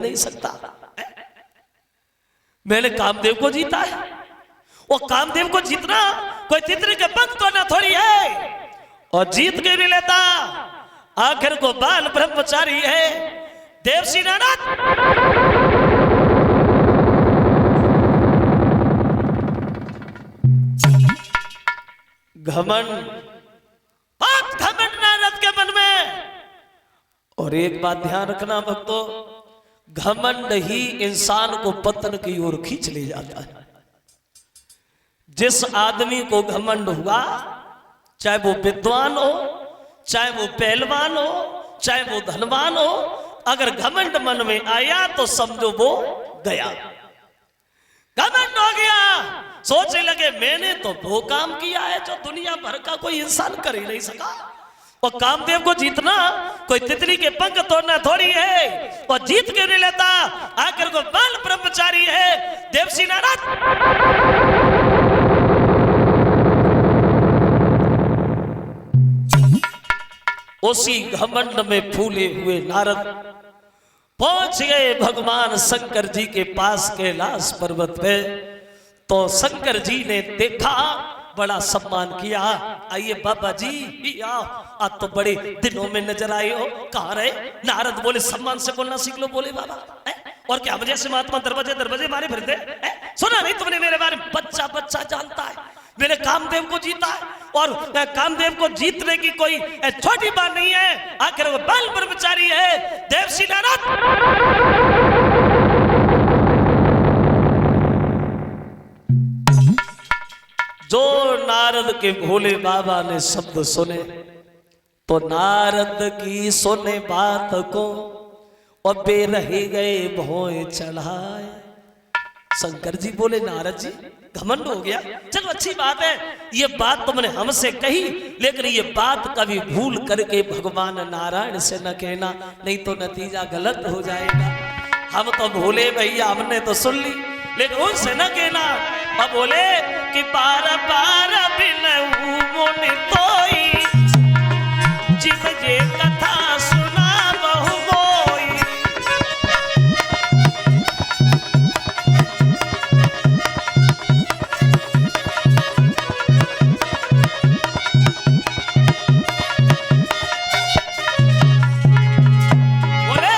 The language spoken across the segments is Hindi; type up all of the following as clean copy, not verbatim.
नहीं सकता। मैंने कामदेव को जीता है। वो कामदेव को जीतना कोई तितली के पंख तो ना थोड़ी है, और जीत के भी लेता आखिर को बाल ब्रह्मचारी है देवसी नारद। घमंड नारद के मन में। और एक बात ध्यान रखना भक्तों, घमंड ही इंसान को पतन की ओर खींच ले जाता है। जिस आदमी को घमंड हुआ, चाहे वो विद्वान हो, चाहे वो पहलवान हो, चाहे वो धनवान हो, अगर घमंड मन में आया तो समझो वो गया। घमंड हो गया, सोचने लगे मैंने तो वो काम किया है जो दुनिया भर का कोई इंसान कर ही नहीं सका। और कामदेव को जीतना कोई तितली के पंख तोड़ना थोड़ी है, और जीत के नहीं लेता आखिर को बाल ब्रह्मचारी है देवसी नारद। उसी घमंड में फूले हुए नारद पहुंच गए भगवान शंकर जी के पास कैलाश पर्वत पे। तो शंकर जी ने देखा, बड़ा सम्मान किया। आइए बाबा जी आओ, आज तो बड़े दिनों में नजर आए हो, कहाँ रहे? नारद बोले सम्मान से बोलना सीख लो। बोले बाबा और क्या वजह से महात्मा दरवाजे दरवाजे मारे फिरते? सुना नहीं तुमने मेरे बारे में? बच्चा बच्चा जानता है मैंने कामदेव को जीता है, और कामदेव को जीतने की कोई छोटी बात नहीं है। आखिर वो बाल ब्रह्मचारी है देवसी नारद। जो नारद के भोले बाबा ने शब्द सुने तो नारद की सुने बात को और बे रह गए भोए चढ़ाए। शंकर जी बोले नारद जी घमंड हो गया, चलो अच्छी बात है, ये बात तुमने हमसे कही, लेकिन ये बात कभी भूल करके भगवान नारायण से न कहना, नहीं तो नतीजा गलत हो जाएगा। हम तो भोले भैया, हमने तो सुन ली, लेकिन उनसे न कहना। अब बोले कि पार पार बिनहु मुनि तोई, जिब जे कथा सुना बहु मोई। बोले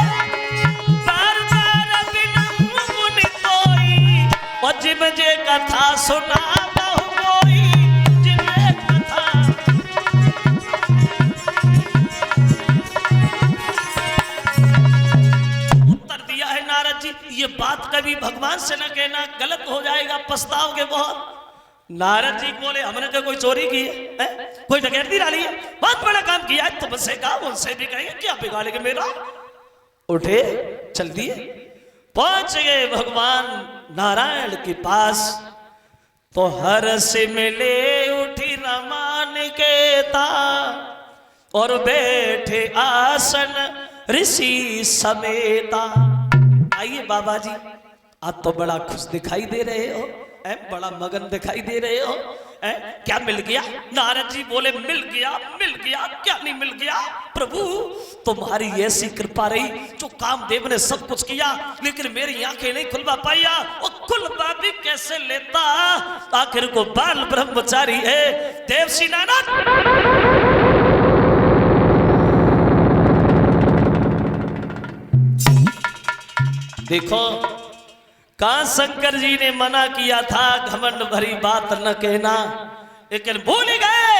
पार पार बिनहु मुनि तोई, और जिब जे कथा सुना बहु मोई। जिब कथा उत्तर दिया है नारद जी, ये बात कभी भगवान से न कहना, गलत हो जाएगा, पछताओगे बहुत। नारद जी बोले हमने तो कोई चोरी की है, कोई डकैती डाली है, बहुत बड़ा काम किया है, तुमसे कहा उनसे भी कहेंगे क्या बिगाड़ेंगे मेरा। उठे चल दिए, पहुंच गए भगवान नारायण के पास। तो हर से मिले उठी रमान के ता, और बैठे आसन ऋषि समेता। आइए बाबा जी, आप तो बड़ा खुश दिखाई दे रहे हो, बड़ा मगन दिखाई दे रहे हो, क्या मिल गया? नारद जी बोले मिल गया, क्या नहीं मिल गया? प्रभु तुम्हारी ऐसी कृपा रही, जो कामदेव ने सब कुछ किया, लेकिन मेरी आंखें नहीं खुलवा पाया। और खुलवा भी कैसे लेता, आखिर को बाल ब्रह्मचारी है देवसी नारद। देखो कहां शंकर जी ने मना किया था घमंड भरी बात न कहना, लेकिन भूल ही गए,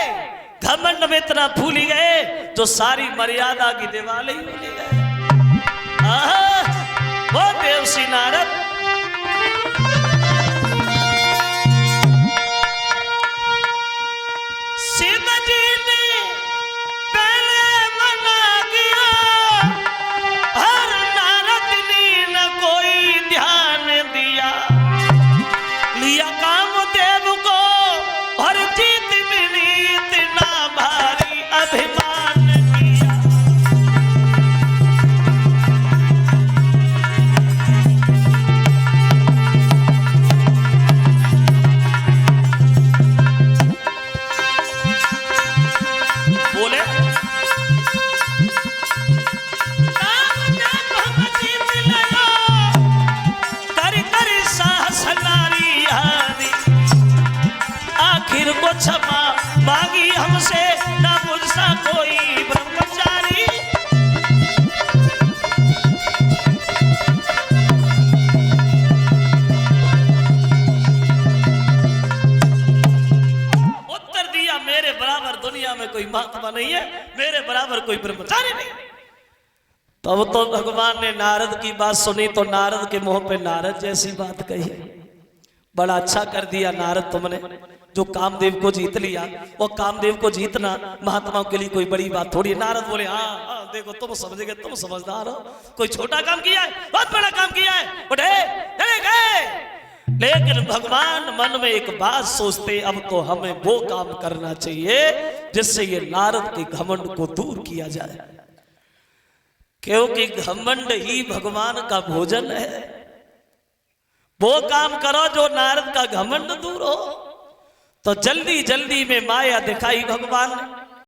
घमंड में इतना भूल ही गए जो सारी मर्यादा की दिवाली भूल गए। वो देवसी नारद शिव जी ने पहले मना किया, हर नारद ने न कोई ध्यान दिया, लिया कामदेव को और जीत मिली, इतना भारी अभिमान किया। तो क्षमा मांगी हमसे, ना मुझसा कोई ब्रह्मचारी। उत्तर दिया मेरे बराबर दुनिया में कोई महात्मा नहीं है, मेरे बराबर कोई ब्रह्मचारी नहीं। तब तो भगवान ने नारद की बात सुनी तो नारद के मुंह पे नारद जैसी बात कही। बड़ा अच्छा कर दिया नारद तुमने, जो कामदेव को जीत लिया। वो कामदेव को जीतना महात्माओं के लिए कोई बड़ी बात थोड़ी है। नारद बोले हाँ हाँ देखो तुम समझ गए, तुम समझदार हो, कोई छोटा काम किया है, बहुत बड़ा काम किया है, उठे चले गए। लेकिन भगवान मन में एक बात सोचते, अब तो हमें वो काम करना चाहिए जिससे ये नारद के घमंड को दूर किया जाए, क्योंकि घमंड ही भगवान का भोजन है। वो काम करो जो नारद का घमंड दूर हो। तो जल्दी जल्दी में माया दिखाई भगवान ने।